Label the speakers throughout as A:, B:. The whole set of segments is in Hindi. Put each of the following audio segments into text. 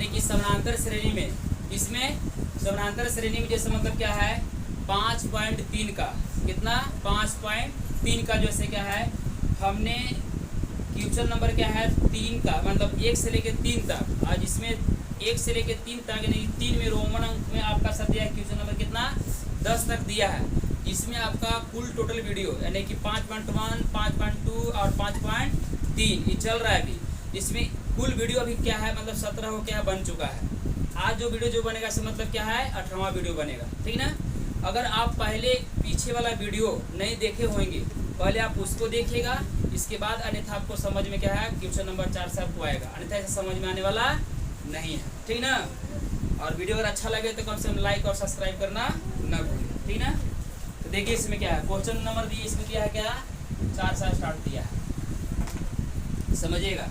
A: यानी कि समानांतर श्रेणी में, इसमें समानांतर श्रेणी में जैसे मतलब क्या है 5.3 का, कितना 5.3 का जैसे क्या है, हमने क्वेश्चन नंबर क्या है 3 का, मतलब 1 से लेकर 3 तक, और जिसमें 1 से लेकर 3 तक यानी 3 में रोमन अंक में आपका सब दिया है क्वेश्चन नंबर कितना 10 तक दिया है। इसमें आपका कुल टोटल वीडियो यानी कि 5.1, 5.2 और 5.3 ये चल रहा है अभी। इसमें कुल वीडियो अभी क्या है मतलब 17 हो क्या बन चुका है। आज जो वीडियो जो बनेगा इसका मतलब क्या है 18वां वीडियो बनेगा, ठीक ना। अगर आप पहले पीछे वाला वीडियो नहीं देखे होंगे, पहले आप उसको देखिएगा, इसके बाद अन्यथा आपको समझ में क्या है क्वेश्चन नंबर 4 से आपको आएगा, अन्यथा ऐसे समझ में आने वाला नहीं है, ठीक ना। और वीडियो अगर अच्छा लगे तो कम से कम लाइक और सब्सक्राइब करना ना भूलें, ठीक ना। तो देखिए इसमें क्या है, क्वेश्चन नंबर दिए, इसमें दिया है क्या 4 से स्टार्ट दिया है, समझिएगा।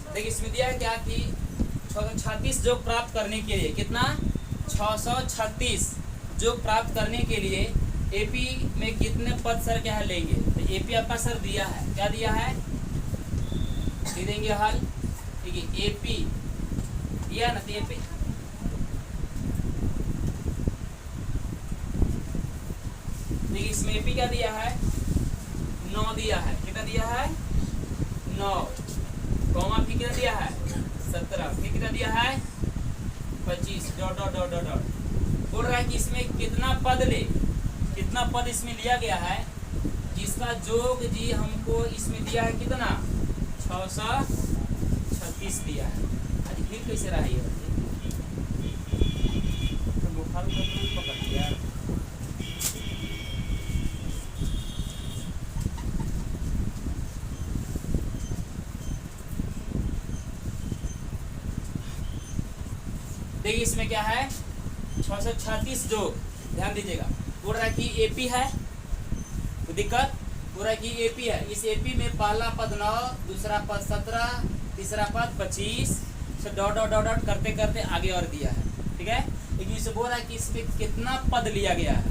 A: देखिए इसमें दिया है क्या कि 636 जो प्राप्त करने के लिए, कितना 636 जो प्राप्त करने के लिए एपी में कितने पद सर क्या है लेंगे। तो एपी आपका सर दिया है, क्या दिया है, दे देंगे हल, ठीक है। एपी दिया ना, तो एपी देखिए इसमें एपी क्या दिया है 9 दिया है, कितना दिया है 9, कॉमा फिर कितना दिया है 17, फिर कितना दिया है 25, dot dot dot dot dot. बोल रहा है कि इसमें कितना पद ले, कितना पद इसमें लिया गया है, जिसका जोग जी हमको इसमें दिया है कितना 636 दिया है। आज फिर कैसे रहा है तो बुखार पकड़ लिया। देखिए इसमें क्या है 636 जो, ध्यान दीजिएगा। बोल रहा है कि एपी है, तो दिक्कत बोल रहा है कि एपी है, इस एपी में पहला पद 9, दूसरा पद 17, तीसरा पद 25, से डॉट डॉट डॉट डॉट करते करते आगे और दिया है, ठीक है। लेकिन इसे बोल रहा है कि इसमें कितना पद लिया गया है,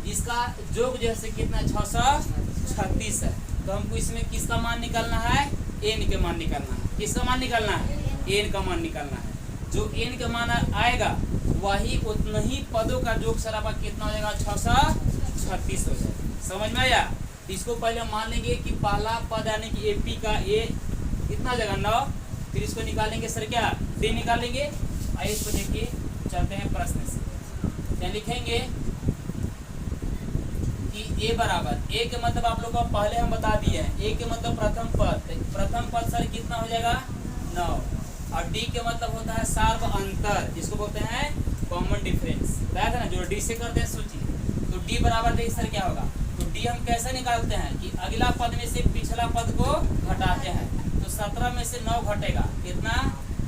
A: इसका जोग जो है कितना 636 है। तो हमको इसमें किसका मान निकालना है, एन के मान निकालना है। किसका मान निकालना है, एन का मान निकालना है। जो एन का मान आएगा वही उतना ही पदों का जोग सराबा कितना हो जाएगा 636 हो जाएगा। समझ में आया। इसको पहले मान लेंगे कि पहला पद यानी कि एपी का ए कितना हो जाएगा 9, फिर इसको निकालेंगे सर क्या डी निकालेंगे। आइए इसको देखिए, चलते हैं प्रश्न से। क्या लिखेंगे कि ए बराबर, ए के मतलब आप लोग को पहले हम बता दिए हैं, ए के मतलब प्रथम पद सर कितना हो जाएगा 9, और डी के मतलब होता है सार्व अंतर, जिसको बोलते हैं कॉमन डिफरेंस, बताया था ना, जो डी से करते हैं सोचिए। तो डी बराबर देखिए सर क्या होगा, तो डी हम कैसे निकालते हैं कि अगला पद में से पिछला पद को घटाते हैं। तो 17 में से 9 घटेगा, कितना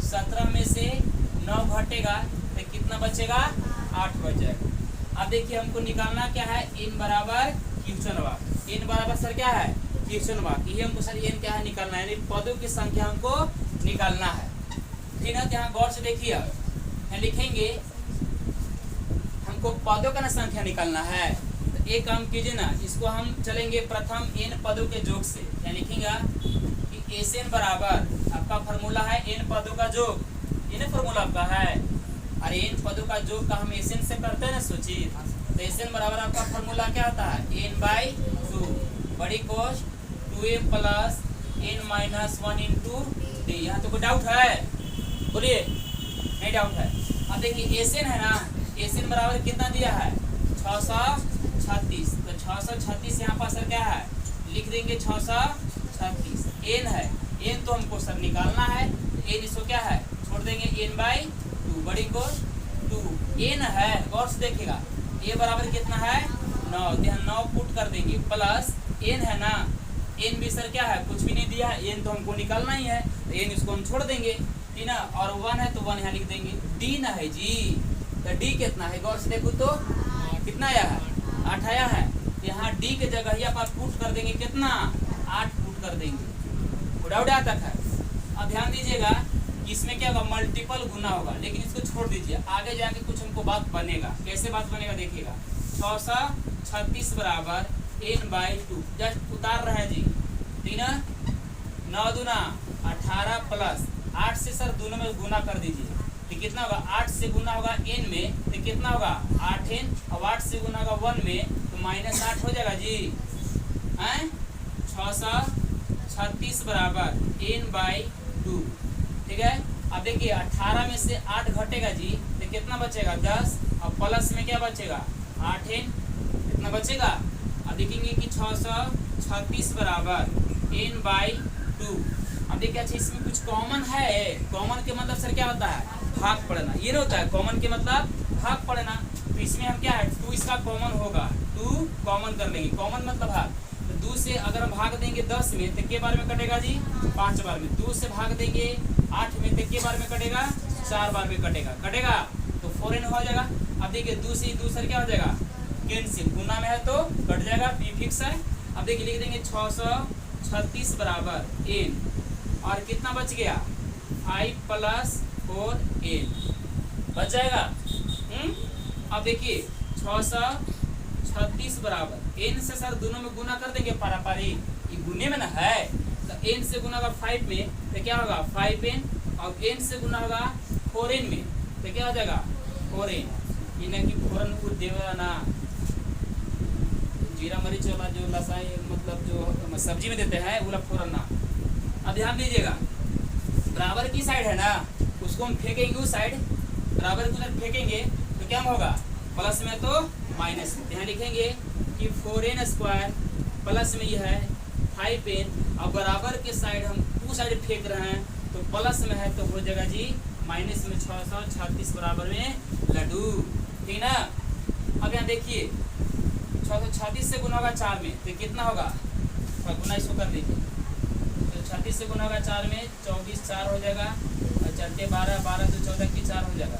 A: 17 में से 9 घटेगा तो कितना बचेगा 8 बच जाएगा। अब देखिए हमको निकालना क्या है, एन बराबर क्वेश्चन वाक। एन बराबर सर क्या है क्वेश्चन वाक, ये हमको सर एन क्या है निकालना है, यानी पदों की संख्या हमको निकालना है, ठीक है। यहाँ गौर से देखिए, यहाँ लिखेंगे हमको पदों का ना संख्या निकालना है। तो एक काम कीजिए ना, इसको हम चलेंगे प्रथम एन पदों के जोग से। यहाँ लिखेंगे कि एस एन बराबर आपका फॉर्मूला है एन पदों का जोग, ये ना फॉर्मूला आपका है, और एन पदों का जोग का हम एस एन से करते हैं ना सोचिए। तो एस एन बराबर आपका फॉर्मूला क्या होता है n/2 बड़ी कोश 2a plus n-1 into D. यहाँ तो कोई डाउट है बोलिए, नहीं डाउट है। अब देखिए एस एन है ना, एस एन बराबर कितना दिया है 636, तो 636 यहाँ पर सर क्या है लिख देंगे 636। एन है, एन तो हमको सर निकालना है, एन इसको क्या है छोड़ देंगे n/2 बड़ी को 2 एन है। गौर से देखिएगा ए बराबर कितना है 9, यहाँ 9 पुट कर देंगे प्लस एन है ना, एन भी सर क्या है कुछ भी नहीं दिया है, एन तो हमको निकालना ही है, तो एन इसको हम छोड़ देंगे, ठीक ना। और 1 है तो 1 यहाँ लिख देंगे। डी ना है जी, तो डी कितना है गौर से देखो तो कितना आया है 8 आया है। यहाँ डी के जगह ही आप पुट कर देंगे कितना 8 पुट कर देंगे, डाउट आता है। अब ध्यान दीजिएगा इसमें क्या होगा मल्टीपल गुना होगा, लेकिन इसको छोड़ दीजिए, आगे जाके कुछ हमको बात बनेगा। कैसे बात बनेगा देखिएगा, 636 बराबर n/2 जस्ट उतार रहे हैं जी, ठीक ना। 9 दूना 18 प्लस 8 से सर दोनों में गुना कर दीजिए तो कितना होगा, 8 से गुना होगा n में तो कितना होगा 8n, और 8 से गुना होगा 1 में तो -8 हो जाएगा जी। हैं 636 बराबर n/2। ठीक है, अब देखिए 18 में से 8 घटेगा जी तो कितना बचेगा 10, और प्लस में क्या बचेगा 8n, कितना बचेगा। अब देखेंगे कि 636 बराबर n/2। अब देखिए अच्छा इसमें कुछ कॉमन है, कॉमन के मतलब सर क्या होता है भाग पड़ना, ये नहीं होता है कॉमन के मतलब भाग पड़ना। तो इसमें हम क्या है 2 इसका कॉमन होगा, 2 कॉमन कर लेंगे, कॉमन मतलब भाग। तो 2 से अगर हम भाग देंगे 10 में तो के बार में कटेगा जी 5 बार में, 2 से भाग देंगे 8 में तो के बार में कटेगा 4 बार में कटेगा तो 4n हो जाएगा। अब देखिए 2 से 2 सर क्या हो जाएगा कैंसिल, गुना में है तो कट जाएगा, p फिक्स है। अब देखिए लिख देंगे 636 बराबर n, और कितना बच गया 5 + 4n बच जाएगा। अब देखिए 636 बराबर n से सर दोनों में गुना कर देंगे पारापारी, ये गुने में ना है तो n से गुना होगा 5 में तो क्या होगा 5n, और n से गुना होगा 4n में तो क्या हो जाएगा 4n। ये ना कि फोरन को देवेला ना, जीरा मरीच वाला जो लसाई मतलब जो सब्जी में देते हैं वो फोरन ना। अब ध्यान दीजिएगा बराबर की साइड है ना उसको हम फेंकेंगे उस साइड, बराबर की उधर फेंकेंगे तो क्या होगा प्लस में तो माइनस में। यहाँ लिखेंगे कि 4n² प्लस में यह है 5n, और बराबर के साइड हम उस साइड फेंक रहे हैं तो प्लस में है तो हो जाएगा जी माइनस में 636 बराबर में लड्डू। ठीक ना। अब यहाँ देखिए 636 से गुना होगा 4 में तो कितना होगा, गुना इसको कर दीजिए तो 36 से गुना होगा 4 में 24 4 हो जाएगा, और 4 12 12 तो 14 की 4 हो जाएगा,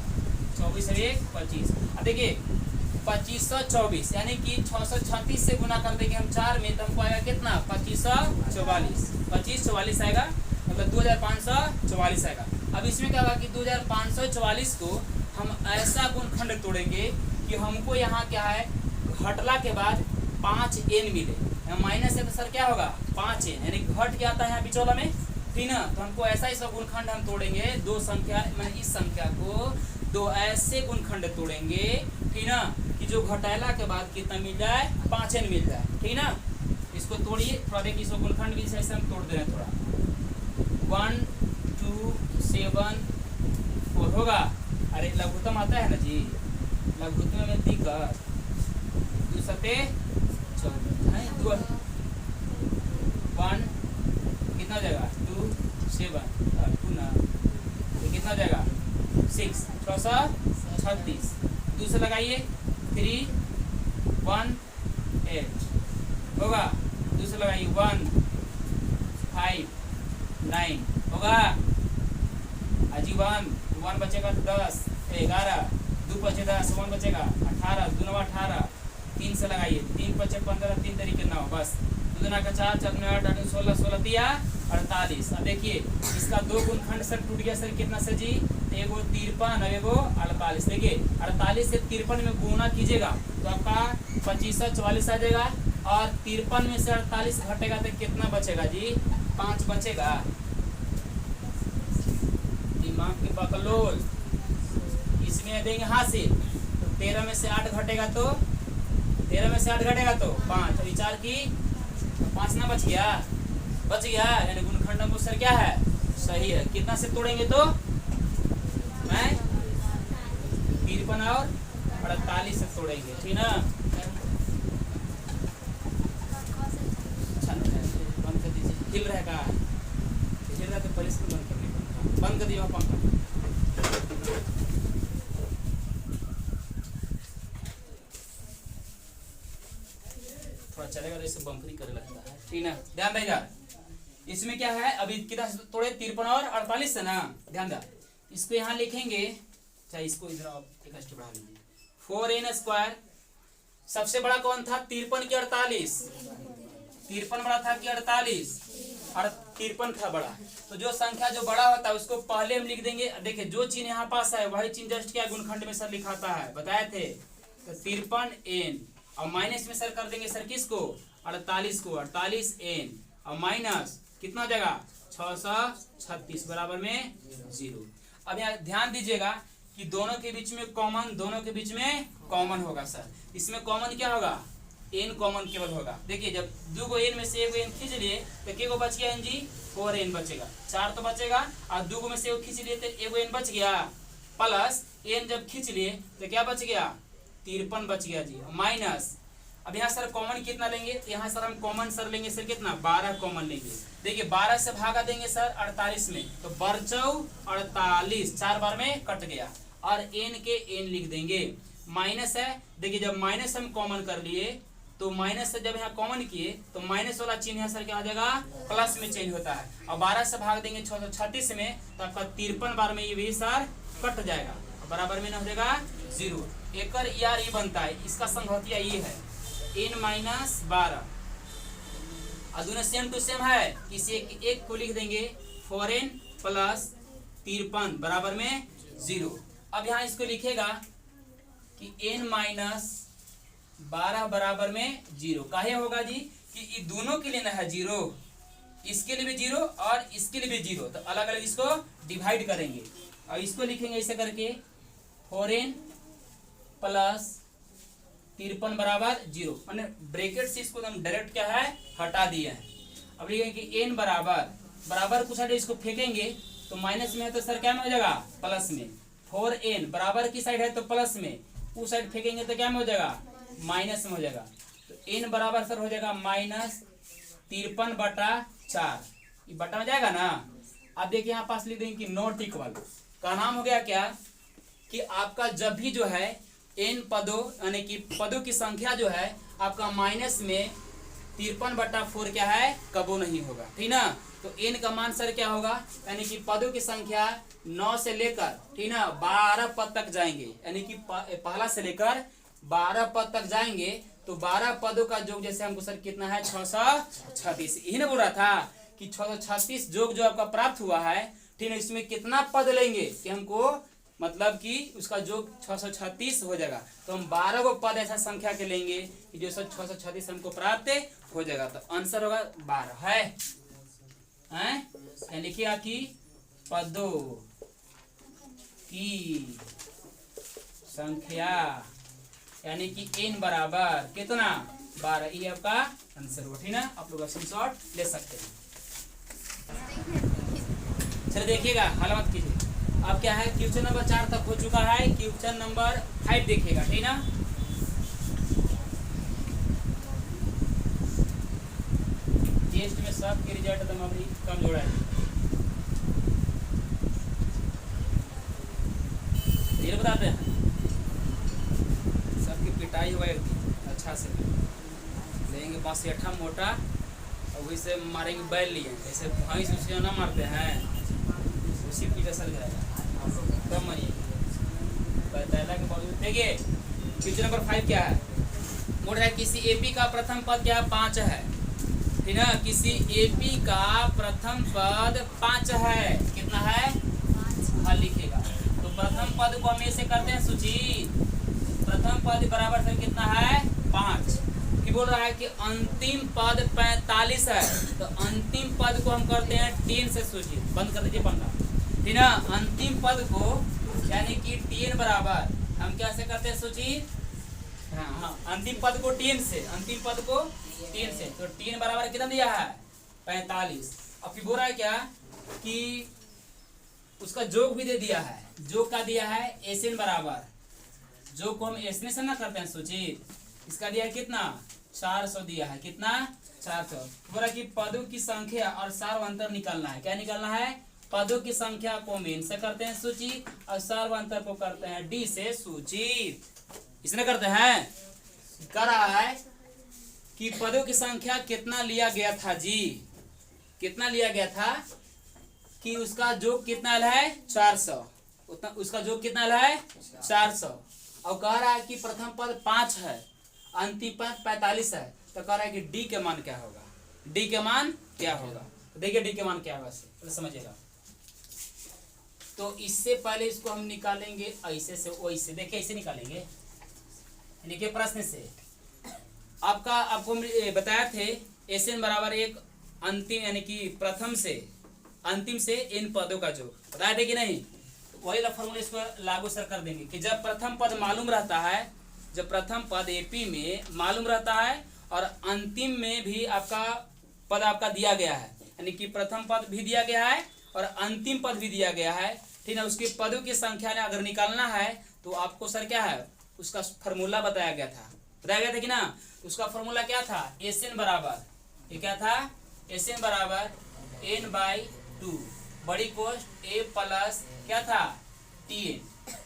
A: 24 और 1 25। अब देखिए 2524 यानी कि 636 से गुना कर देंगे हम 4 में तो हमको आएगा कितना 2544, 2544 आएगा मतलब 2544 आएगा। अब इसमें क्या होगा कि 2544 को हम ऐसा गुणखंड तोड़ेंगे कि हमको यहाँ क्या है घटला के बाद 5n मिले, माइनस है तो सर क्या होगा 5n, यानी घट क्या आता है यहाँ बिचौला में, ठीक ना। तो हमको ऐसा इसका गुणखंड हम तोड़ेंगे, दो संख्या मैंने इस संख्या को दो ऐसे गुणखंड तोड़ेंगे, ठीक ना, कि जो घटाला के बाद कितना मिल जाए 5n मिल जाए, ठीक ना। इसको तोड़िए थोड़ा, देखिए इसको गुणखंड भी ऐसे हम तोड़ दे रहे हैं थोड़ा, 1 2 7 4 होगा। अरे लघुत्तम आता है ना जी, लघुत्तम में दिक्कत 2 सते 14 1 कितना हो जाएगा 2 7 2 ना तो कितना हो जाएगा 6 636, 2 से लगाइए 3 1 8 होगा, 2 से लगाइए 1 5 9 होगा, अजी 1 बचेगा 10 11 2 बचे 10 1 बचेगा 18 2 9 18, 3 से लगाइए 3 बचे 15 3 तरीके 9 बस 2 का 4 4 8 8 16 16 दिया 48। अब देखिए इसका दो गुणखंड सर टूट गया सर, कितना सर जी एगो 53 और एगो 48। देखिए 48 से 53 में गुना कीजिएगा तो आपका 2544 आ जाएगा, और 53 में से 48 घटेगा तो कितना बचेगा जी 5 बचेगा। दिमाग के बकलोल, इसमें देंगे हासिल तो 13 में से 8 घटेगा तो 13 में से 8 घटेगा तो 5, विचार की 5 ना बच गया यानी गुणखंड में सर क्या है सही है। कितना से तोड़ेंगे तो मैं 53 और 48 से तोड़ेंगे, ठीक ना। बंद कर दीजिए, हिल रहेगा हिल रहा तो पहले से बंद करने, बंद कर दिया पंखा। थोड़ा चलेगा तो इसे बम्फरी करे लगता है, ठीक ना। ध्यान देगा इसमें क्या है, अभी कितना तोड़े 53 और 48 है ना, ध्यान दा इसको यहाँ लिखेंगे, चाहे इसको इधर आप एक स्टेप बढ़ा लीजिए 4n²। सबसे बड़ा कौन था 53 की 48, 53 बड़ा था कि 48, और 53 था बड़ा। तो जो संख्या जो बड़ा होता है उसको पहले हम लिख देंगे। देखिए जो चिन्ह यहाँ पास है वही चिन्ह जस्ट क्या गुणखंड में सर लिखाता है, बताए थे। तो 53n और माइनस में सर कर देंगे सर किसको 48 को, 48n और माइनस कितना हो जाएगा 636 बराबर में 0। अब यहाँ ध्यान दीजिएगा कि दोनों के बीच में कॉमन होगा सर। इसमें कॉमन क्या होगा, n कॉमन केवल होगा। देखिए जब दो गो n में से एगो n खींच लिए तो के गो बच गया n जी, 4n बचेगा, 4 तो बचेगा, और दो गो में से एगो खींच लिए तो एगो n बच गया, प्लस n जब खींच लिए तो क्या बच गया 53 बच गया जी, माइनस। अब यहाँ सर कॉमन कितना लेंगे, तो यहाँ सर हम कॉमन सर लेंगे सर कितना 12 कॉमन लेंगे। देखिए 12 से भागा देंगे सर 48 में, तो बरचौ 48, 4 बार में कट गया, और n के n लिख देंगे। माइनस है, देखिए जब माइनस हम कॉमन कर लिए तो माइनस से जब यहाँ कॉमन किए तो माइनस वाला चिन्ह सर क्या हो जाएगा प्लस में चेंज होता है, और 12 से भाग देंगे 636 में तो आपका 53 बार में ये भी सर कट जाएगा, बराबर में ना हो जाएगा 0। एकर यार ये बनता है, इसका संघातिया ये है n माइनस 12, और दोनों सेम टू सेम है, इसी एक को लिख देंगे 4n प्लस 53 बराबर में 0। अब यहाँ इसको लिखेगा कि n माइनस 12 बराबर में 0 काहे होगा जी, कि ये दोनों के लिए ना है 0, इसके लिए भी 0 और इसके लिए भी 0, तो अलग अलग इसको डिवाइड करेंगे और इसको लिखेंगे ऐसे करके 4n प्लस 53 बराबर 0, मैंने ब्रैकेट से इसको हम डायरेक्ट क्या है हटा दिए हैं। अब लिखेंगे कि n बराबर कुछ हटे इसको फेंकेंगे तो माइनस में है तो सर क्या में हो जाएगा प्लस में, 4n बराबर की साइड है तो प्लस में, उस साइड फेंकेंगे तो क्या में हो जाएगा माइनस में हो जाएगा, तो n बराबर सर हो जाएगा माइनस 53/4, ये बटा में जाएगा ना। अब देखिए यहाँ पास लिख देंगे कि नॉट इक्वल का नाम हो गया क्या, कि आपका जब भी जो है n पदों यानी कि पदों की संख्या जो है आपका माइनस में 53/4 क्या है कबो नहीं होगा, ठीक ना। तो n का मान सर क्या होगा, यानी कि पदों की संख्या 9 से लेकर ठीक ना 12 पद तक जाएंगे, यानी कि पहला से लेकर 12 पद तक जाएंगे, तो 12 पदों का योग जैसे हमको सर कितना है 636, यही ना बोल रहा था कि 636 योग जो आपका प्राप्त हुआ है, ठीक है, इसमें कितना पद लेंगे कि हमको मतलब कि उसका योग 636 हो जाएगा, तो हम 12 को पद ऐसा संख्या के लेंगे कि जो 636 हमको प्राप्त हो जाएगा, तो आंसर होगा 12 है। लिखिए कि पदों की संख्या यानी कि n बराबर कितना 12, ये आपका आंसर हुआ, ठीक ना। आप लोग स्क्रीनशॉट ले सकते हैं। चलिए देखिएगा, हल मत कीजिए। अब क्या है क्वेश्चन नंबर 4 तक हो चुका है, क्वेश्चन नंबर 5 देखिएगा, ठीक ना। टेस्ट में सबके रिजल्ट एकदम अभी कम जोड़ा है, ये बताते हैं पिटाई हुआ अच्छा से लेंगे, बाँसेठा मोटा और वही से मारेंगे बैल लिए, ऐसे भैंस उसे ना मारते हैं, उसी पीछे सर जाएगा कम मरिए बताया के बावजूद। देखिए क्वेश्चन नंबर 5 क्या है, बोल रहा है किसी एपी का प्रथम पद क्या है 5 है, ठीक ना। किसी एपी का प्रथम पद 5 है, कितना है 5, हाँ लिखेगा। तो प्रथम पद को हम ऐसे करते हैं सूची, प्रथम पद बराबर से कितना है 5, कि बोल रहा है कि अंतिम पद 45 है, तो अंतिम पद को हम करते हैं 10 से सूचित, बंद कर दीजिए पन्ना, ठीक ना। अंतिम पद को यानी कि 10 बराबर हम कैसे करते हैं सूचित, हाँ अंतिम पद को 10 से, अंतिम पद को 10 से, तो 10 बराबर कितना दिया है 45। अब फिर बोल रहा है क्या कि उसका जोग भी दे दिया है, जोग का दिया है एसएन बराबर, जो को हम एसने से ना करते हैं सूचित, इसका दिया है कितना 400 दिया है, कितना 400। बोला कि पदों की संख्या और सार्वंतर निकालना है, क्या निकालना है, पदों की संख्या को मेन से करते हैं सूचित और सार्वंतर को करते हैं डी से सूचित, इसने करते हैं। कह रहा है कि पदों की संख्या कितना लिया गया था जी, कितना लिया गया था कि उसका योग कितना है 400, उतना उसका योग कितना है 400, और कह रहा है कि प्रथम पद 5 है, अंतिम पद 45 है, तो कह रहा है कि डी के मान क्या होगा, डी के मान क्या होगा। तो देखिए डी के मान क्या होगा तो समझिएगा। तो इससे पहले इसको हम निकालेंगे ऐसे से वैसे, देखिए ऐसे निकालेंगे, देखिए प्रश्न से आपको बताया थे एसएन बराबर 1 अंतिम यानी कि प्रथम से अंतिम से इन पदों का योग, बताए थे कि नहीं। वही फॉर्मूला इसको लागू सर कर देंगे कि जब प्रथम पद मालूम रहता है, जब प्रथम पद एपी में मालूम रहता है और अंतिम में भी आपका पद आपका दिया गया है, यानी कि प्रथम पद भी दिया गया है और अंतिम पद भी दिया गया है, ठीक है। उसके पदों की संख्या ने अगर निकालना है तो आपको सर क्या है उसका फॉर्मूला बताया गया था कि ना। उसका फॉर्मूला क्या था, एस एन बराबर, ये क्या था, एस एन बराबर एन बाई 2 बड़ी कोष्ट ए प्लस क्या था टी एन।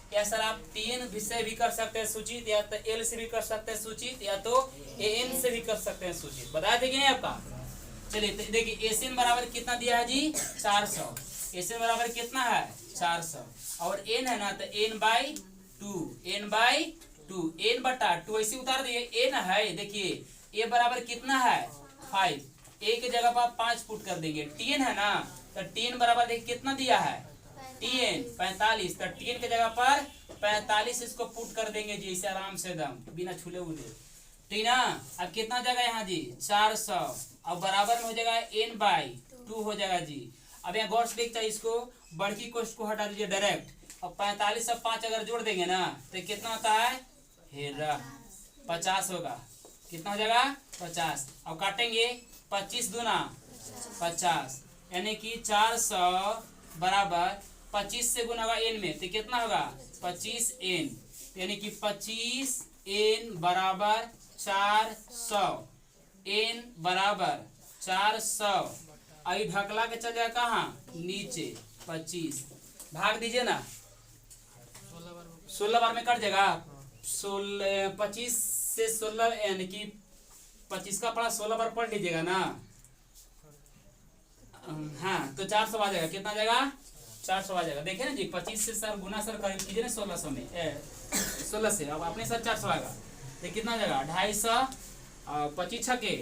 A: क्या सर आप टी एन से भी कर सकते हैं सूचित, या तो एल से भी कर सकते हैं सूचित, या तो ए एन से भी कर सकते हैं सूचित, बताया था कि नहीं आपका। चलिए तो देखिए एस एन बराबर कितना दिया है जी 400, एस एन बराबर कितना है 400 और एन है ना तो N by 2, N by 2, N बटा 2 ऐसे उतार दिए, एन है देखिए ए बराबर कितना है 5, ए के जगह पर 5 पुट कर देंगे, टी एन है ना तो टी एन बराबर देखिए कितना दिया है टी एन 45, तो टी एन के जगह पर 45 इसको पुट कर देंगे जी इसे आराम से एकदम बिना छूले उले, ठीक ना। अब कितना जगह यहाँ जी 400 अब बराबर में हो जाएगा एन बाई 2 हो जाएगा जी। अब यहाँ गौर से देखता है इसको बड़की कोष्ट को हटा दीजिए डायरेक्ट, अब 45 और 5 अगर जोड़ देंगे ना तो कितना होता है हेरा 50 होगा, कितना हो जाएगा 50। अब काटेंगे 25 दूना 50, यानी कि 400 बराबर 25 से गुना होगा एन में तो कितना होगा 25 एन, यानी कि 25 एन बराबर 400, एन बराबर 400। अभी ढकला के चल जाए कहाँ नीचे 25 भाग दीजिए ना 16 बार में कट जाएगा, 25 से 16 यानी कि 25 का पढ़ा 16 बार पढ़ लीजिएगा ना। हाँ तो 400 आ जाएगा, कितना आ जाएगा 400 आ जाएगा। देखिए ना जी 25 से सर गुना सर कर कीजिए ना 1600 में 16 से, अब अपने सर 400 आएगा तो कितना आ जाएगा 250, 25 छके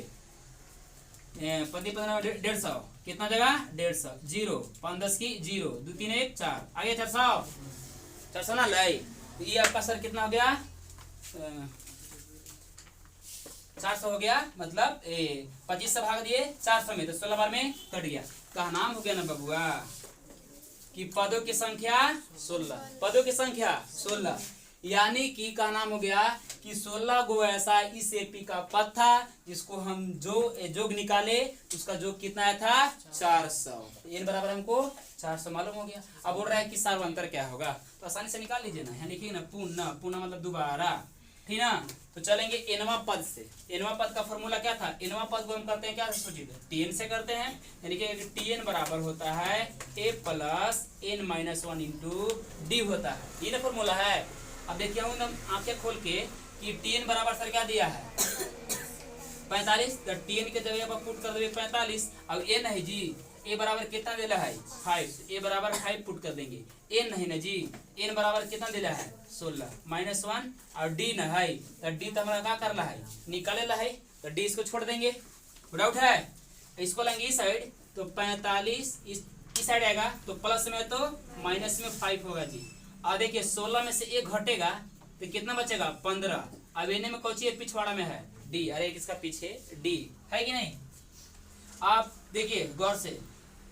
A: 15 कितना जगह 150, 0 5 10 की 0 2 3 1 4 आगे 400 ना लाई, तो ये आपका सर कितना हो गया 400 हो गया, मतलब 25 से भाग दिए 400 में तो 16 बार में कट गया। का नाम हो गया ना बबुआ कि पदों की संख्या 16, पदों की संख्या 16, यानी कि का नाम हो गया कि 16 गो ऐसा इस एपी का पद था जिसको हम जो जोग निकाले उसका जोग कितना आया था 400, एन बराबर हमको 400 मालूम हो गया। अब बोल रहा है कि सार्वंतर क्या होगा तो आसानी से निकाल लीजिए ना, यानी कि ना पुनः मतलब दोबारा, ठीक ना। तो चलेंगे एनवा पद से, एनवा पद का फॉर्मूला क्या था, एनवा पद को हम करते हैं क्या सोचिए टीएन से करते हैं, यानी कि टीएन बराबर होता है A plus N minus 1 into D होता है, ये ना फॉर्मूला है। अब देखिए हम आंखें खोल के कि टीएन बराबर सर क्या दिया है 45, तो टीएन के जगह पर पुट कर देंगे 45। अब एन है जी ए बराबर कितना दिला है 5, ए बराबर 5 पुट कर देंगे, एन नहीं ना जी एन बराबर कितना दिला है 16 माइनस 1 और डी न है तो डी तो हमारा क्या कर रहा है निकाले ला है, तो डी इसको छोड़ देंगे, डाउट है। इसको लेंगे इस साइड तो 45 इस साइड आएगा तो प्लस में तो माइनस में 5 होगा जी। और देखिए 16 में से एक घटेगा तो कितना बचेगा 15। अब एन में कौन सी पिछवाड़ा में है डी, अरे किसका पीछे डी है कि नहीं। आप देखिए गौर से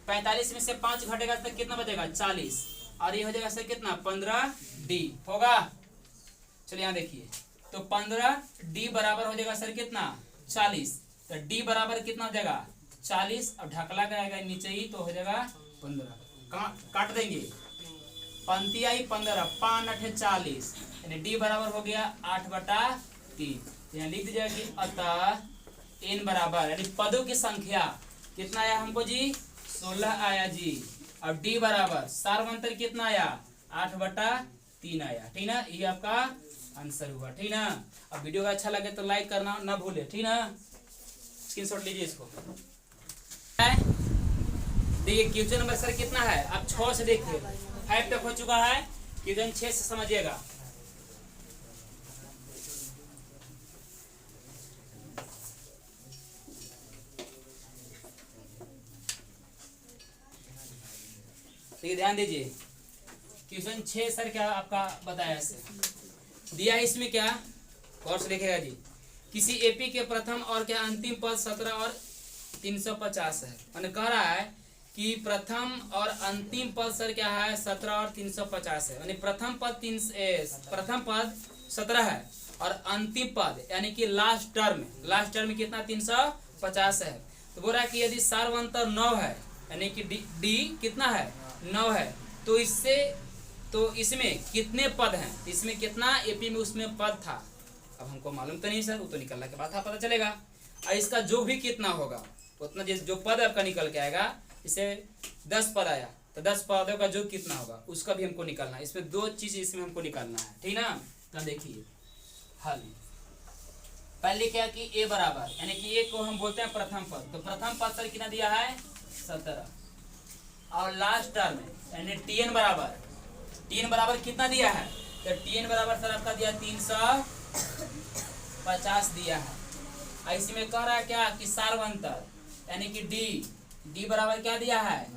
A: 45 में से 5 घटेगा तो कितना बचेगा 40 और ये हो जाएगा सर कितना 15 डी होगा। चलिए यहाँ देखिए तो 15 डी बराबर हो जाएगा सर कितना 40, तो डी बराबर कितना हो जाएगा 40। अब ढकला का आएगा नीचे ही तो हो जाएगा 15, काट देंगे पंक्ति आई 15 5 8 40, यानी डी बराबर हो गया 8/3। यहाँ लिख दीजिएगा कि अतः एन बराबर यानी पदों की संख्या कितना आया हमको जी 16 आया जी। अब डी बराबर सार्वंतर कितना आया 8/3 आया, ठीक ना। ये आपका आंसर हुआ, ठीक ना। अब वीडियो का अच्छा लगे तो लाइक करना ना भूले, ठीक ना। स्क्रीनशॉट लीजिए इसको। देखिए क्वेश्चन नंबर सर कितना है, आप 6 से देखिए 5 तक हो चुका है, क्वेश्चन 6 से समझिएगा। देखिए ध्यान दीजिए क्वेश्चन 6 सर क्या आपका बताया ऐसे दिया है, इसमें क्या और से देखेगा जी किसी एपी के प्रथम और क्या अंतिम पद 17 और 350 है। मैंने कह रहा है कि प्रथम और अंतिम पद सर क्या है 17 और 350 है। यानी प्रथम पद 17 है और अंतिम पद यानी कि लास्ट टर्म कितना 350 है। तो बोल रहा है कि यदि सार्वंतर 9 है यानी कि डी कितना है 9 है, तो इसमें कितने पद हैं, इसमें कितना एपी में उसमें पद था। अब हमको मालूम तो नहीं सर, वो तो निकलने के बाद पता चलेगा। और इसका जो भी कितना होगा उतना जो पद आपका निकल के आएगा, इसे 10 पद आया तो 10 पदों का जो कितना होगा उसका भी हमको निकालना है। इसमें 2 चीज इसमें हमको निकालना है, ठीक ना। तो देखिए हल पहले क्या कि ए बराबर यानी कि ए को हम बोलते हैं प्रथम पद। तो प्रथम पद सर कितना दिया है 17 और लास्ट टर्म यानी टीएन बराबर कितना दिया है, तो टीएन बराबर सर आपका दिया 350 दिया है। इसमें कह रहा है क्या कि सार्वंतर यानी कि डी बराबर क्या दिया है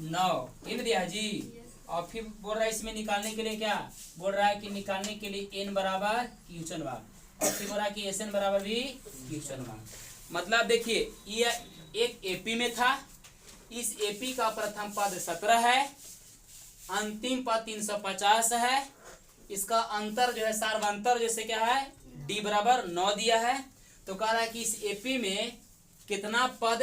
A: 9 इन दिया है जी। और फिर बोल रहा है इसमें निकालने के लिए क्या बोल रहा है कि निकालने के लिए एन बराबर क्यूचन भाग, और फिर बोल रहा है कि एस एन बराबर भी क्यूचन भाग। मतलब देखिए ये एक एपी में था, इस एपी का प्रथम पद 17 है, अंतिम पद 350 है, इसका अंतर जो है सार्वंतर जैसे क्या है डी बराबर 9 दिया है। तो कह रहा है कि इस एपी में कितना पद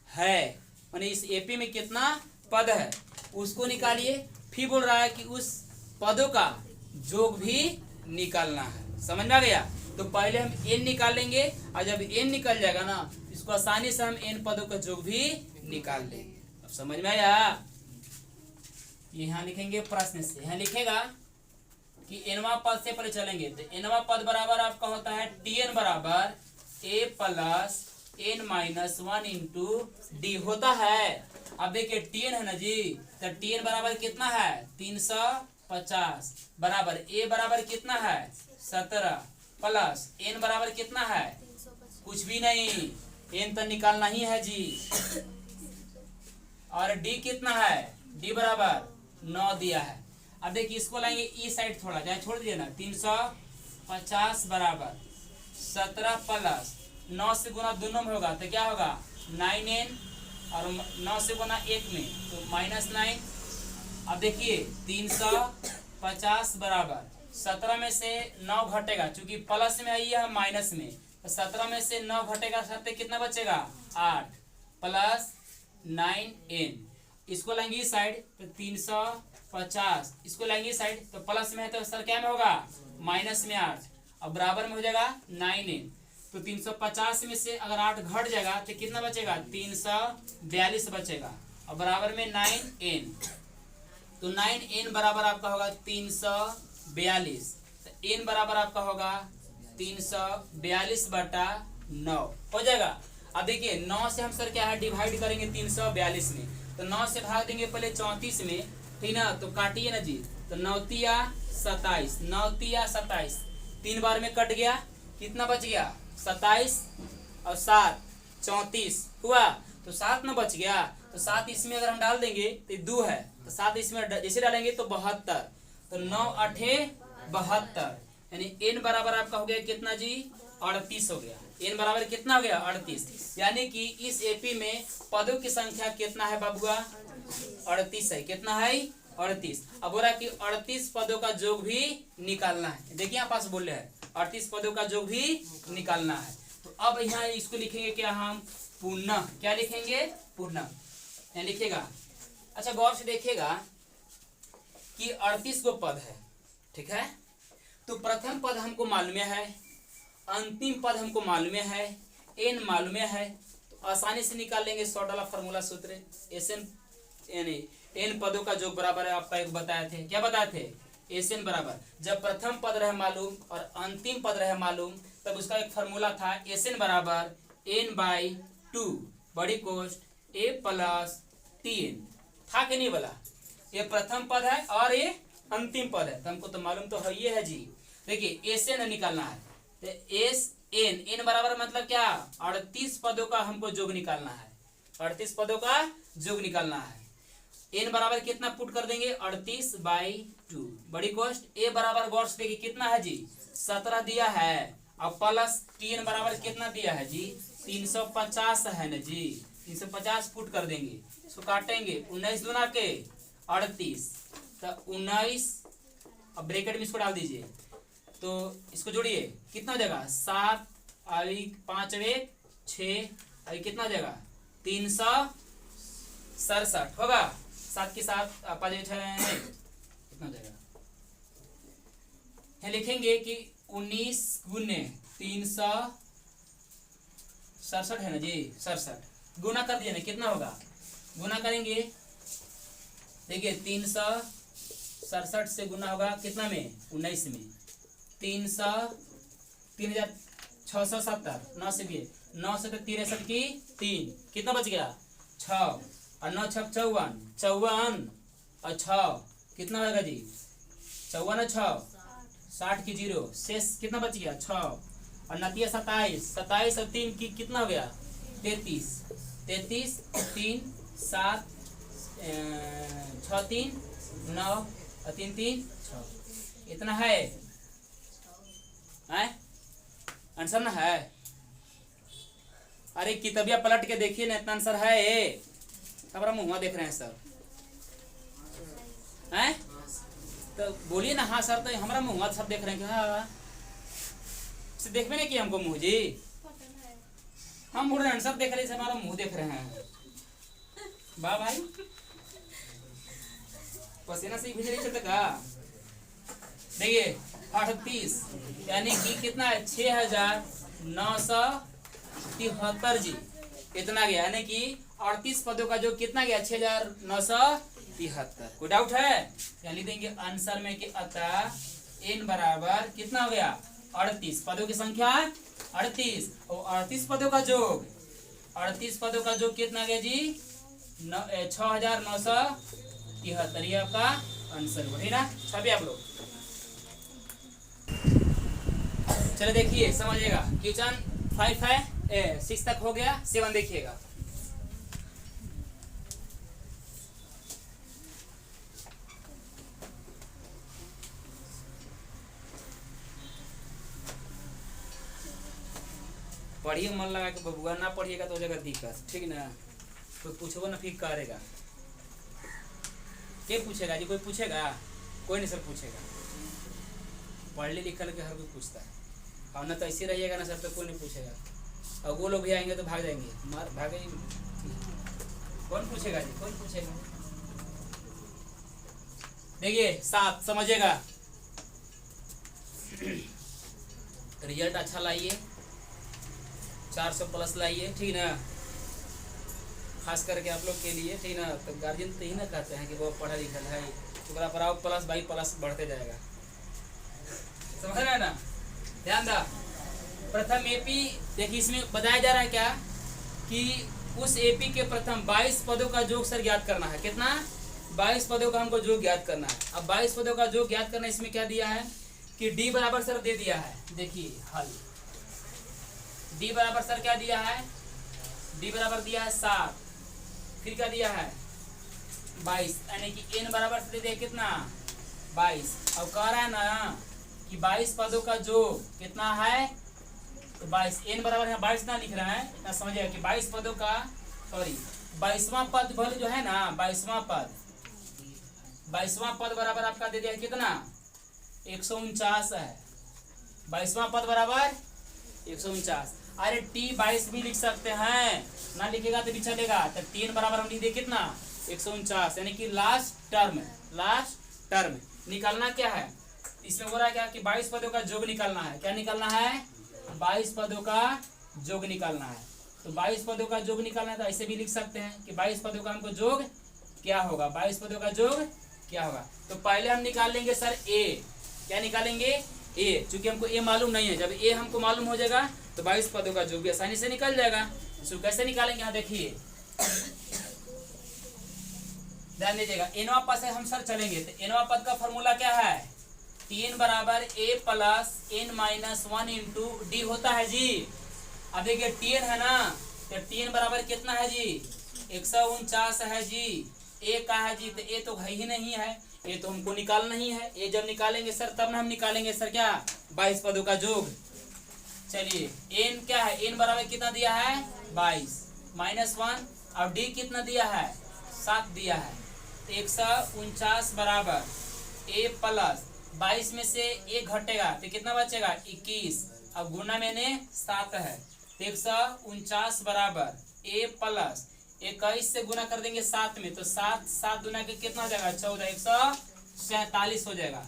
A: है, माने इस एपी में कितना पद है उसको निकालिए। फिर बोल रहा है कि उस पदों का योग भी निकालना है। समझ में आ गया। तो पहले हम एन निकाल लेंगे और जब एन निकल जाएगा ना इसको आसानी से हम एन पदों का योग भी निकाल लेंगे। अब समझ में आया। यहाँ लिखेंगे प्रश्न से, यहाँ लिखेगा कि एनवा पद से पहले चलेंगे। तो एनवा पद बराबर आपका होता है टीएन बराबर A plus N minus 1 into D होता है। अब देखिए टीएन है ना जी, तो टीएन बराबर कितना है 350 बराबर ए बराबर कितना है 17 प्लस एन बराबर कितना है कुछ भी नहीं, एन तो निकालना ही है जी। और डी कितना है, डी बराबर 9 दिया है। अब देखिए इसको लाएंगे ई साइड थोड़ा जाए छोड़ दीजिए ना, 350 बराबर 17 प्लस 9 से गुना दोनों में होगा तो क्या होगा 9n और 9 से गुना 1 में तो -9। अब देखिए 350 बराबर 17 में से 9 घटेगा, चूंकि प्लस में आई है माइनस में, तो 17 में से 9 घटेगा सत्य कितना बचेगा 8 प्लस 9n। इसको लेंगे इस साइड तो 350, इसको लेंगे इस साइड तो प्लस में है तो सर क्या में होगा माइनस में 8, अब बराबर में हो जाएगा 9n। तो 350 में से अगर 8 घट जाएगा तो कितना बचेगा 342 बचेगा और बराबर में 9n। तो 9n बराबर आपका होगा 342, तो n बराबर आपका होगा 342 बटा 9 हो जाएगा। अब देखिए 9 से हम सर क्या है डिवाइड करेंगे 342 में, तो 9 से भाग देंगे पहले 34 में, ठीक ना। तो काटिए ना जी, तो 9 तिया 27, 9 तिया 27, 3 बार में कट गया, कितना बच गया 27 और 7 34 हुआ, तो 7 न बच गया। तो 7 इसमें अगर हम डाल देंगे तो 2 है, तो 7 इसमें जैसे डालेंगे तो 72, तो 9 8 72, यानी n बराबर आपका हो गया कितना जी 38 हो गया। n बराबर कितना हो गया 38, यानी कि इस एपी में पदों की संख्या कितना है बाबुआ 38 है। कितना है 38। अब बोला कि 38 पदों का योग भी निकालना है। देखिए यहाँ पास बोल रहे हैं 38 पदों का योग भी निकालना है। तो अब यहाँ इसको लिखेंगे क्या हम पुनः, क्या लिखेंगे पुनः, यहाँ लिखेगा। अच्छा गौर से देखिएगा कि 38 को पद है, ठीक है। तो प्रथम पद हमको मालूम है, अंतिम पद हमको मालूम है, एन मालूम है, तो आसानी से निकाल लेंगे 100 वाला फॉर्मूला सूत्र। एसएन यानी एन पदों का योग बराबर है आपका एक बताए थे, क्या बताए थे एसएन बराबर, जब प्रथम पद रहे मालूम और अंतिम पद रहे मालूम तब उसका एक फॉर्मूला था एसएन बराबर n/2 बड़ी कोष्ट a प्लस tn था कि नहीं बोला। ये प्रथम पद है और ये अंतिम पद है, तो हमको तो मालूम तो है ये है जी। देखिए एसएन निकालना है, तो एस एन बराबर मतलब क्या 38 पदों का हमको योग निकालना है, 38 पदों का योग निकालना है। n बराबर कितना पुट कर देंगे 38/2 बड़ी कोष्ट a बराबर गौर से देखिए कितना है जी 17 दिया है, और प्लस tn बराबर कितना दिया है जी 350 है ना जी, 350 फुट कर देंगे, इसको काटेंगे, 19 दूना के 38, तो 19, अब ब्रैकेट में इसको डाल दीजिए, तो इसको जोड़िए, कितना हो जाएगा 7 आई 5 वे 6 आई कितना हो जाएगा 367 होगा, 7 के साथ 5 कितना हो जाएगा, यहाँ लिखेंगे कि 19 गुने 367 है ना जी, 67 गुना कर दिया ना, कितना होगा, गुना करेंगे, देखिए 367 से गुना होगा कितना में 19 में, 3670, 9 से भी 9 से 63 की 3 कितना बच गया 6 और 9 6 54, 54 और 6 कितना होगा जी 54 और 6 60 की 0 शेष कितना बच गया 6 और 29 27, 27 और 3 की कितना हो गया 33, 33 3 7 6 3 9 और 3 3 6 इतना है आंसर ना है। अरे किताबिया पलट के देखिए ना, इतना आंसर है, हमारा मुँह देख रहे हैं सर, हैं तो बोलिए ना हाँ सर, तो हमारा मुँह सब देख रहे हैं, हाँ देख में नहीं किया हमको मुँह जी, हम बोल रहे हैं आंसर देख रहे हैं, हमारा मुँह देख रहे हैं, वाह भाई पसीना से ही भेज रही का। देखिए 38 यानी कि कितना है 6973 जी, इतना गया, यानी कि 38 पदों का जो कितना गया 6973। कोई डाउट है, यहाँ लिख देंगे आंसर में कि अतः n बराबर कितना हो गया 38, पदों की संख्या 38 और 38 पदों का जोग, 38 पदों का जोग कितना गया जी 6973, ये आपका आंसर हुआ, ठीक ना सभी आप लोग। चलो देखिए समझिएगा, क्वेश्चन 5 है 6 तक हो गया, 7 देखिएगा। पढ़िए मन लगा के बबुआ, ना पढ़िएगा तो हो जाएगा दिक्कत, ठीक ना, कोई पूछेगा ना फिर करेगा, क्या पूछेगा जी, कोई पूछेगा, कोई नहीं सर पूछेगा, पढ़ लिखल के हर कोई पूछता है, और ना तो ऐसे रहिएगा ना सर तो कोई नहीं पूछेगा, और वो लोग भी आएंगे तो भाग जाएंगे, मार भागेंगे, कौन पूछेगा जी, कौन पूछेगा। देखिए 7 समझिएगा, रिजल्ट अच्छा लाइए, 400 प्लस लाइए, ठीक ना, खास करके आप लोग के लिए, ठीक ना, तो गार्जियन तो यही ना कहते हैं कि वो पढ़ा लिखा है, तो पर आओ प्लस बाई प्लस बढ़ते जाएगा, समझ रहे हैं ना, ध्यान दा। प्रथम एपी, देखिए इसमें बताया जा रहा है क्या कि उस एपी के प्रथम 22 पदों का जोग सर ज्ञात करना है, कितना 22 पदों का हमको जोग ज्ञात करना है। अब 22 पदों का जोग ज्ञात करना, इसमें क्या दिया है कि डी बराबर सर दे दिया है, देखिए हल, डी बराबर सर क्या दिया है, डी बराबर दिया है 7, फिर क्या दिया है 22, यानी कि एन बराबर से दे दिया कितना 22। अब कह रहा है ना कि 22 पदों का जोग कितना है, तो 22, एन बराबर है 22 ना लिख रहा है ना, समझिए कि 22 पदों का, सॉरी 22वां पद भले जो है ना, 22वां पद बराबर आपका दे दिया है कितना 149 है, 22वां पद बराबर 149। अरे टी 22 भी लिख सकते हैं, ना लिखेगा तो भी चलेगा, तो 3 बराबर हम लिख दे कितना 149, यानी कि लास्ट टर्म निकालना क्या है, इसमें हो रहा है क्या कि 22 पदों का जोग निकालना है, क्या निकालना है 22 पदों का जोग निकालना है। तो 22 पदों का जोग निकालना है, तो ऐसे भी लिख सकते हैं कि 22 पदों का हमको जोग क्या होगा, 22 पदों का जोग क्या होगा। तो पहले हम निकाल लेंगे सर ए, क्या निकालेंगे ए, चूंकि हमको ए मालूम नहीं है, जब ए हमको मालूम हो जाएगा तो 22 पदों का जोग भी आसानी से निकल जाएगा। इसको कैसे निकालेंगे, यहाँ देखिए ध्यान दीजिएगा, एनवा पद से हम सर चलेंगे, तो एनवा पद का फॉर्मूला क्या है, टीएन बराबर A plus N minus 1 into D होता है जी। अब देखिए टीएन है ना, तो टीएन बराबर कितना है जी 149 है जी, ए का है जी, तो ए तो है ही नहीं है, ए तो हमको निकालना ही है, ए जब निकालेंगे सर तब ना हम निकालेंगे सर क्या 22 पदों का जोग। चलिए एन क्या है, एन बराबर कितना दिया है 22 माइनस 1 और डी कितना दिया है 7 दिया है। तो 149 बराबर ए प्लस 22 में से 1 घटेगा तो कितना बचेगा 21। अब गुना मैंने 7 है तो 149 बराबर ए प्लस 21 से गुना कर देंगे 7 में तो 7 गुना के कितना हो जाएगा 14 147 हो जाएगा।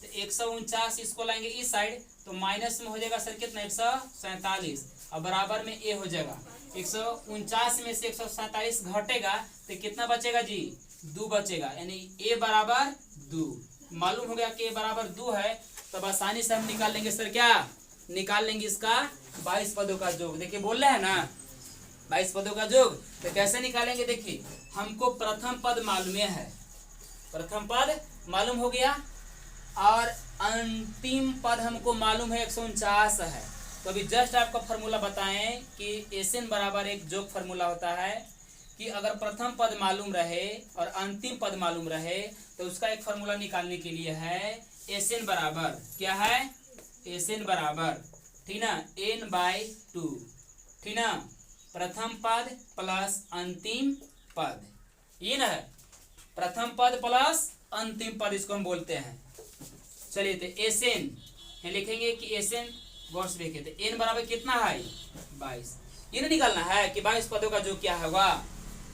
A: तो 149 इसको लाएंगे इस साइड तो माइनस में हो जाएगा सर कितना 147 और बराबर में ए हो जाएगा। 149 में से 147 घटेगा तो कितना बचेगा जी 2 बचेगा, यानी ए बराबर 2। मालूम हो गया कि ए बराबर 2 है तब आसानी से हम निकाल लेंगे सर क्या निकाल लेंगे इसका 22 पदों का योग। देखिए बोल रहे हैं ना 22 पदों का योग तो कैसे निकालेंगे। देखिए हमको प्रथम पद मालूम है, प्रथम पद मालूम हो गया और अंतिम पद हमको मालूम है 149 है। तो अभी जस्ट आपका फॉर्मूला बताएं कि एसएन बराबर एक जोग फॉर्मूला होता है कि अगर प्रथम पद मालूम रहे और अंतिम पद मालूम रहे तो उसका एक फॉर्मूला निकालने के लिए है एसएन बराबर क्या है एसएन बराबर ठीक ना n/2 ठीक ना प्रथम पद प्लस अंतिम पद, ये ना है प्रथम पद प्लस अंतिम पद इसको हम बोलते हैं। चलिए तो एसएन लिखेंगे कि एसएन गौर से देखे तो एन बराबर कितना है 22। ये नहीं निकालना है कि 22 पदों का जो क्या होगा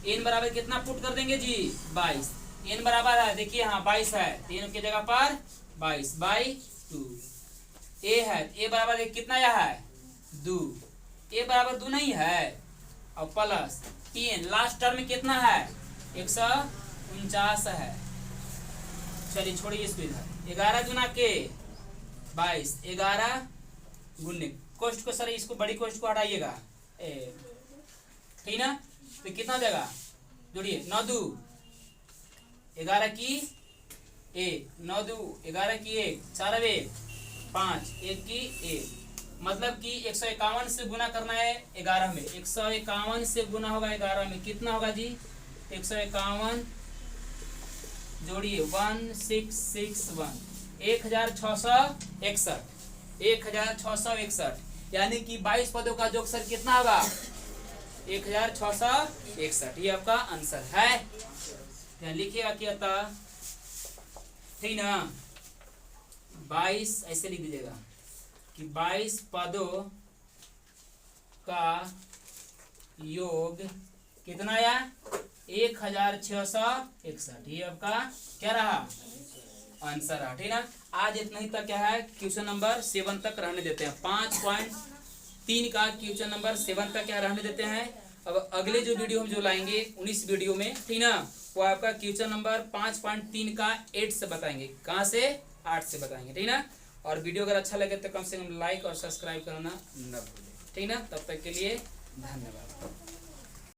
A: एन बराबर कितना पुट कर देंगे जी 22। एन बराबर है देखिए हाँ 22 है एन की जगह पर 22/2। ए है ए बराबर कितना यह है 2, ए बराबर 2 नहीं है और प्लस एन लास्ट टर्म में कितना है 149 है। चलिए छोड़िए इसको इधर 11 गुना के 22 11 गुने कोष्ट को सर इसको बड़ी कोष्ट को हटाइएगा ठीक ना तो कितना हो जाएगा जोड़िए 9 2 11 की 1 9 2 11 की 1 4 1 5 1 की 1 मतलब कि 151 से गुना करना है 11 में 151 से गुना होगा 11 में कितना होगा जी 151 जोड़िए 1661 1661 यानी कि 22 पदों का योग सर कितना होगा 1661। ये आपका आंसर है। यहाँ लिखिएगा क्या था ठीक ना 22 ऐसे लिख दीजिएगा कि 22 पदों का योग कितना आया 1661। ये आपका क्या रहा आंसर रहा ठीक ना। आज इतना ही तक क्या है क्वेश्चन नंबर 7 तक रहने देते हैं 5.3 का क्वेश्चन नंबर 7 तक क्या रहने देते हैं। अब अगले जो वीडियो हम जो लाएंगे 19 वीडियो में ठीक ना वो आपका क्वेश्चन नंबर 5.3 का 8 से बताएंगे, कहाँ से 8 से बताएंगे ठीक ना। और वीडियो अगर अच्छा लगे तो कम से कम लाइक और सब्सक्राइब करना न भूलें ठीक ना। तब तक के लिए धन्यवाद।